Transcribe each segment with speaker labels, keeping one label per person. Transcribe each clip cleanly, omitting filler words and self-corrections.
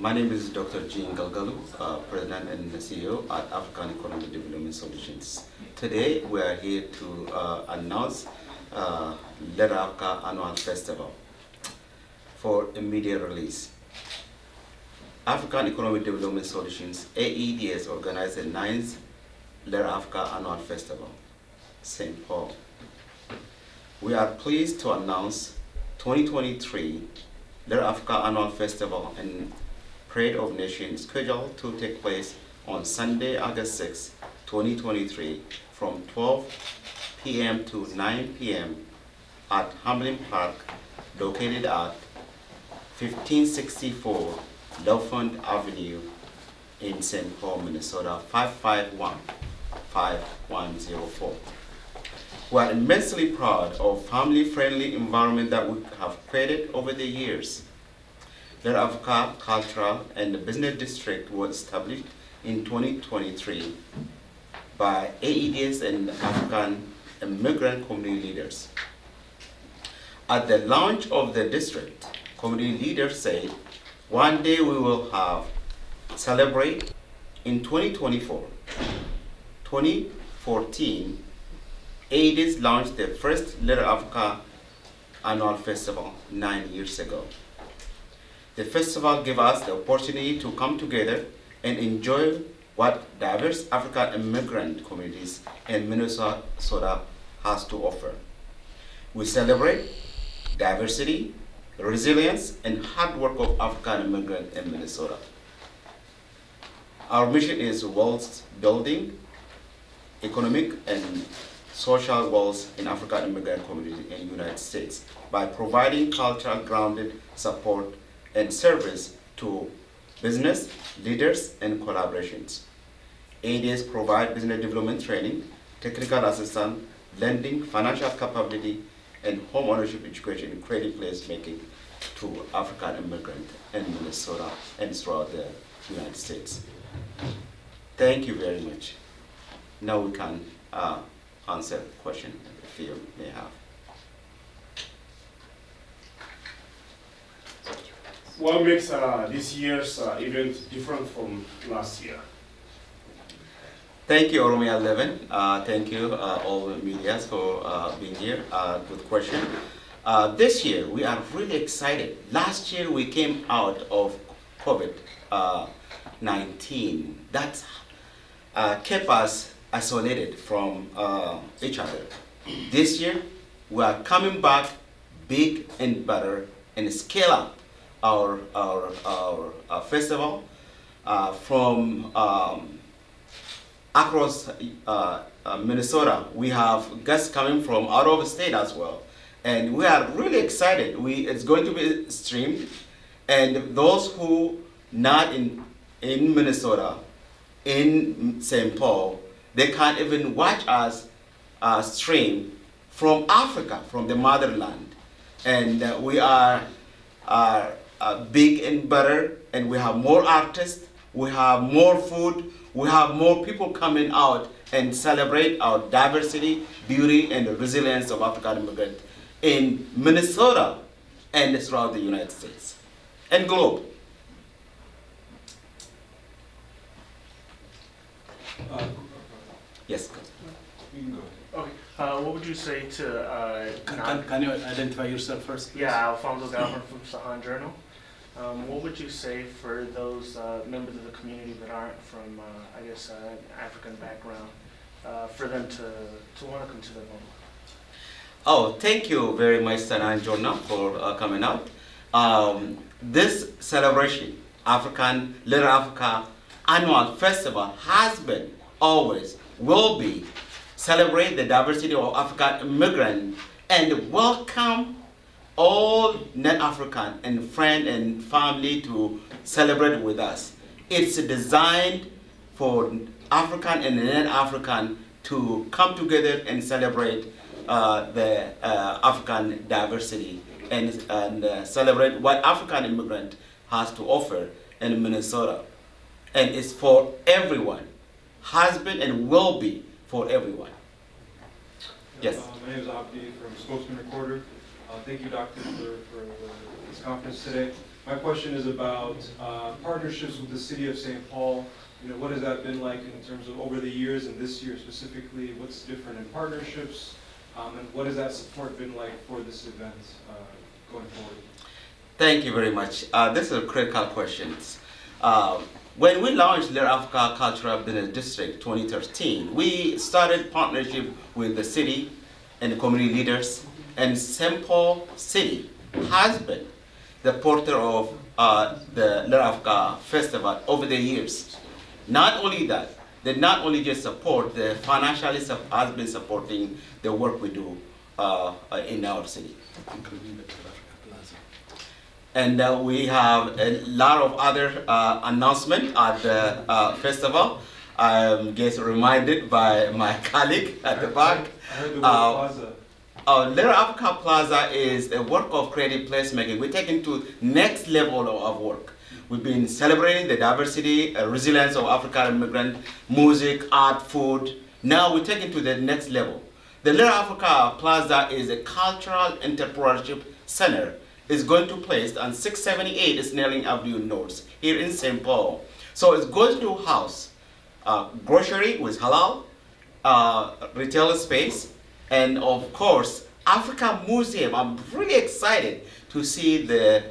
Speaker 1: My name is Dr. Jean Galgalu, President and CEO at African Economic Development Solutions. Today we are here to announce Let Africa Annual Festival for immediate release. African Economic Development Solutions, AEDS, organized the 9th Let Africa Annual Festival, St. Paul. We are pleased to announce 2023 Let Africa Annual Festival and Parade of Nations scheduled to take place on Sunday, August 6, 2023 from 12 p.m. to 9 p.m. at Hamlin Park, located at 1564 Lowfront Avenue in St. Paul, Minnesota, 551-5104. We are immensely proud of family-friendly environment that we have created over the years. The Africa Cultural and Business District was established in 2023 by AEDS and African immigrant community leaders. At the launch of the district, community leaders said, one day we will celebrate in 2024. 2014, AEDS launched the first Little Africa Annual Festival 9 years ago. The festival gave us the opportunity to come together and enjoy what diverse African immigrant communities in Minnesota has to offer. We celebrate diversity, resilience, and hard work of African immigrants in Minnesota. Our mission is wealth building, economic and social wealth in African immigrant community in the United States by providing cultural grounded support and service to business leaders and collaborations. AEDS provide business development training, technical assistance, lending, financial capability, and home ownership education and creative placemaking to African immigrants in Minnesota and throughout the United States. Thank you very much. Now we can answer questions if you may have.
Speaker 2: What makes this year's event different from last year?
Speaker 1: Thank you, Oromia 11. Thank you, all the media, for being here. Good question. This year, we are really excited. Last year, we came out of COVID-19. That kept us isolated from each other. This year, we are coming back big and better and scale up our festival from across Minnesota. We have guests coming from out of the state as well. And we are really excited. It's going to be streamed. And those who not in Minnesota, in St. Paul, they can't even watch us stream from Africa, from the motherland. And we are big and better, and we have more artists, we have more food, we have more people coming out and celebrate our diversity, beauty, and the resilience of African immigrants in Minnesota and throughout the United States and globe. Yes.
Speaker 3: Okay. What would you say to
Speaker 4: Can you identify yourself first, please?
Speaker 3: Yeah, Alfonso Galvin from Sahan Journal. What would you say for those members of the community that aren't from, I guess, African background, for them to want to come to the moment?
Speaker 1: Oh, thank you very much, Sahan Journal, for coming out. This celebration, Little Africa Annual Festival, has been, always, will be, celebrate the diversity of African immigrants and welcome all non-African and friends and family to celebrate with us. It's designed for African and non-African to come together and celebrate the African diversity and celebrate what African immigrant has to offer in Minnesota. And it's for everyone, has been and will be for everyone. Yes.
Speaker 5: My name is Abdi from Spokesman Recorder. Thank you, Doctor, for this conference today. My question is about partnerships with the city of St. Paul. What has that been like in terms of over the years and this year specifically? What's different in partnerships? And what has that support been like for this event going forward?
Speaker 1: Thank you very much. This is a critical question. When we launched Lear Africa Cultural Business District 2013, we started partnership with the city and the community leaders, and St. Paul City has been the porter of the Lear Africa Festival over the years. Not only that, they not only just support, they financially has been supporting the work we do in our city. And we have a lot of other announcements at the festival. I'm just reminded by my colleague at the back.
Speaker 5: I heard the word plaza.
Speaker 1: Lear Africa Plaza is a work of creative placemaking. We're taking to next level of work. We've been celebrating the diversity, resilience of African immigrant, music, art, food. Now we're taking to the next level. The Lear Africa Plaza is a cultural entrepreneurship center. It's going to place on 678 Snelling Avenue North here in St. Paul. So it's going to house grocery with halal, retail space, and of course, African Museum. I'm really excited to see the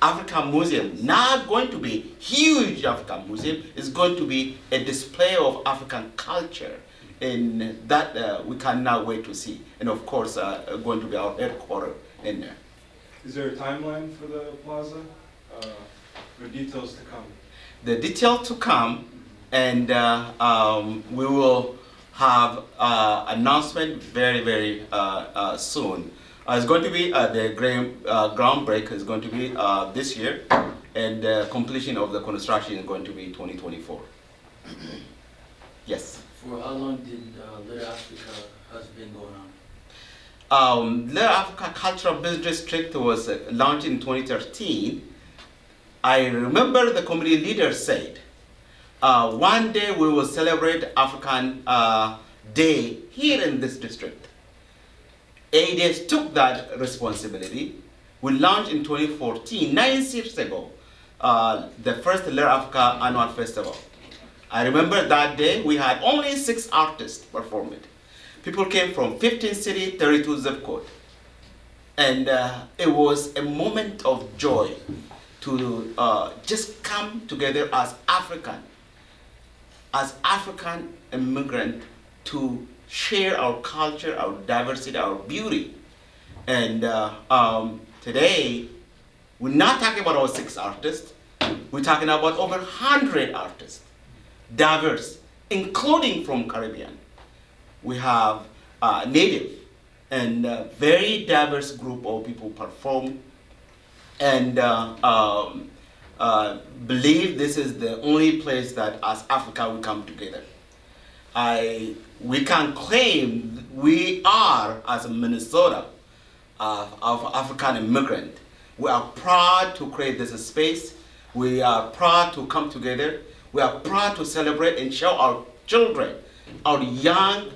Speaker 1: African Museum. Not going to be huge African Museum. It's going to be a display of African culture, and that we cannot wait to see. And of course, going to be our headquarters in there.
Speaker 5: Is there a timeline for the plaza? Or details to come?
Speaker 1: The detail to come, and we will have announcement very, very soon. It's going to be the groundbreak is going to be this year, and the completion of the construction is going to be 2024. Yes.
Speaker 6: For how long did Lear Africa has been going on?
Speaker 1: Lear Africa Cultural Business District was launched in 2013. I remember the community leaders said, one day we will celebrate African Day here in this district. ADS took that responsibility. We launched in 2014, 9 years ago, the first Lear Africa Annual Festival. I remember that day we had only 6 artists perform it. People came from 15 cities, 32 zip code. And it was a moment of joy to just come together as African immigrant, to share our culture, our diversity, our beauty. And today, we're not talking about our 6 artists. We're talking about over 100 artists, diverse, including from Caribbean. We have native and very diverse group of people perform, and believe this is the only place that as Africa we come together. We can claim we are, as a Minnesota, of African immigrant. We are proud to create this space. We are proud to come together. We are proud to celebrate and show our children, our young,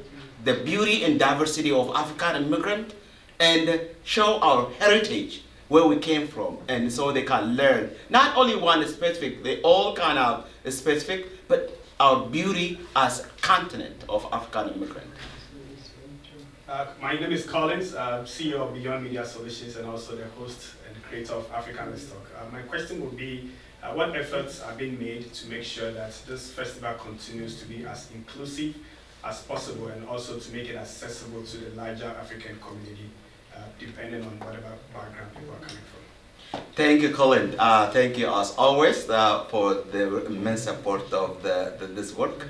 Speaker 1: the beauty and diversity of African immigrant, and show our heritage, where we came from, and so they can learn not only one specific, they all kind of specific, but our beauty as a continent of African immigrant.
Speaker 2: My name is Collins, CEO of Beyond Media Solutions and also the host and creator of African Talk. My question would be, what efforts are being made to make sure that this festival continues to be as inclusive as possible, and also to make it accessible to the larger African community, depending on whatever background people are coming from?
Speaker 1: Thank you, Colin. Thank you, as always, for the immense support of this work.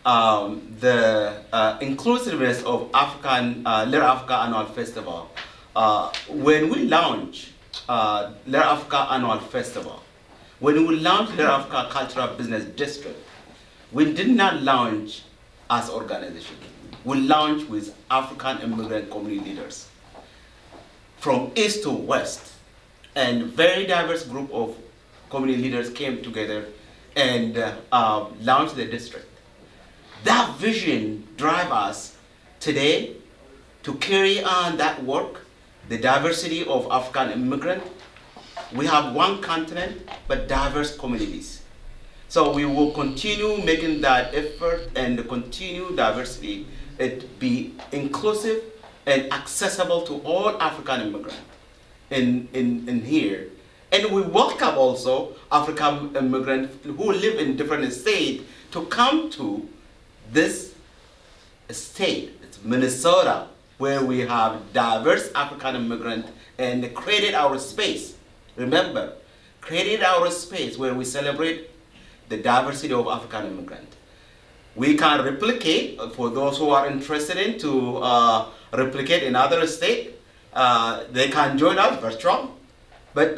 Speaker 1: The inclusiveness of Lear Africa Annual Festival. When we launched Lear Africa Annual Festival, when we launched Lear Africa Cultural Business District, we did not launch as organization. We launched with African immigrant community leaders from east to west, and very diverse group of community leaders came together and launched the district. That vision drives us today to carry on that work. the diversity of African immigrants. We have one continent, but diverse communities. So we will continue making that effort and continue diversity, it be inclusive and accessible to all African immigrants in here. And we welcome also African immigrants who live in different states to come to this state, it's Minnesota, where we have diverse African immigrants and created our space. Remember, created our space where we celebrate the diversity of African immigrants. We can replicate, for those who are interested in to replicate in other states, they can join us virtual. But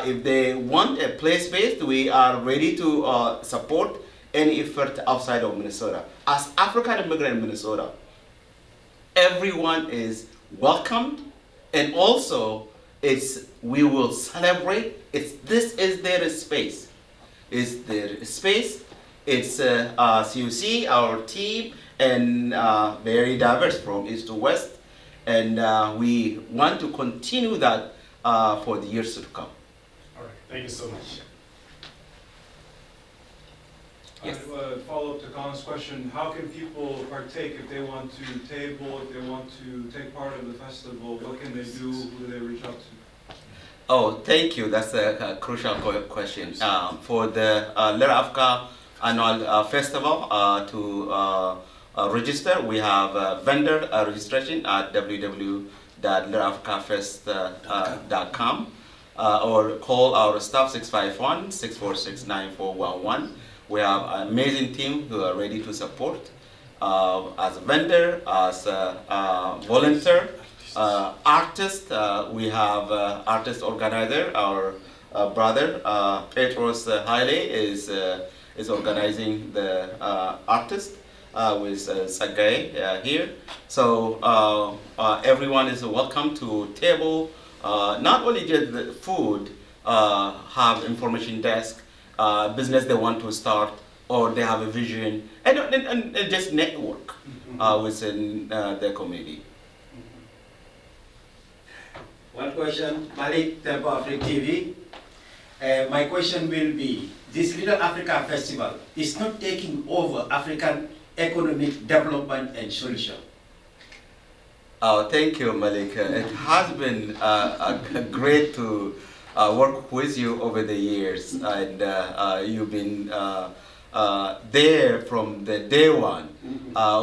Speaker 1: if they want a place-based, we are ready to support any effort outside of Minnesota. As African immigrant in Minnesota, everyone is welcomed, and also we will celebrate. This is their space. It's their space. It's CUC, our team, and very diverse from east to west, and we want to continue that for the years to come.
Speaker 2: All right, thank you so much.
Speaker 1: Yes.
Speaker 5: Follow up to Colin's question, how can people partake if they want to table, if they want to take part of the festival? What can they do? Who do they reach out to?
Speaker 1: Oh, thank you. That's a crucial question. For the Little Africa Annual Festival, to register, we have vendor registration at www.littleafricafest.com or call our staff 651-646-9411. We have an amazing team who are ready to support as a vendor, as a volunteer, artist. We have artist organizer. Our brother Petros Haile is organizing the artist with Sagai here. So everyone is welcome to table. Not only just the food, have information desk, business they want to start, or they have a vision, and just network within their community.
Speaker 7: One question, Malik, Afric TV. My question will be, this Little Africa Festival is not taking over African economic development and solution.
Speaker 1: Thank you, Malik. It has been great to work with you over the years, and you've been there from the day one.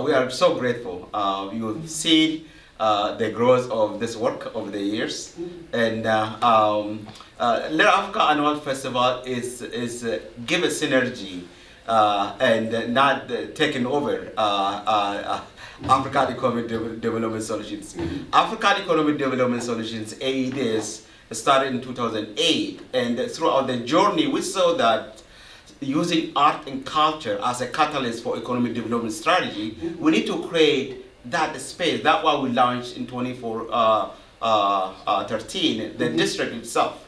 Speaker 1: We are so grateful. You've seen the growth of this work over the years, and Little Africa Annual Festival is give a synergy and not taking over African Economic Development Solutions. African Economic Development Solutions, AEDs, started in 2008, and throughout the journey we saw that using art and culture as a catalyst for economic development strategy, we need to create that space. That's why we launched in 2013 the district itself,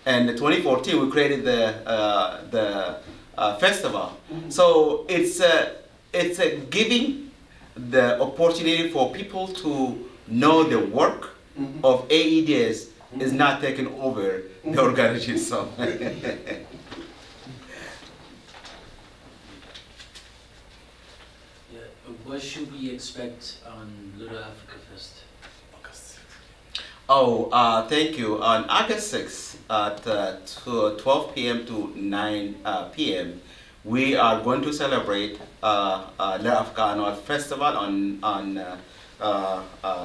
Speaker 1: and in 2014 we created the festival. So it's giving the opportunity for people to know the work of AEDs is not taking over the organization. So.
Speaker 6: What should we expect on Little Africa Fest?
Speaker 1: Oh, thank you. On August 6th at 12 p.m. to 9 p.m., we are going to celebrate Little Africa Annual Festival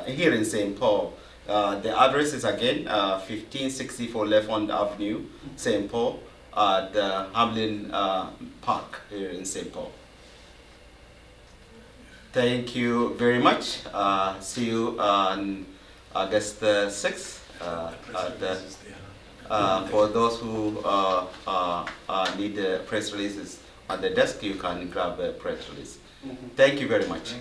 Speaker 1: here in St. Paul. The address is again 1564 Lefond Avenue, St. Paul, at the Hamlin Park here in St. Paul. Thank you very much. See you on August 6th. For those who need the press releases on the desk, you can grab the press release. Thank you very much.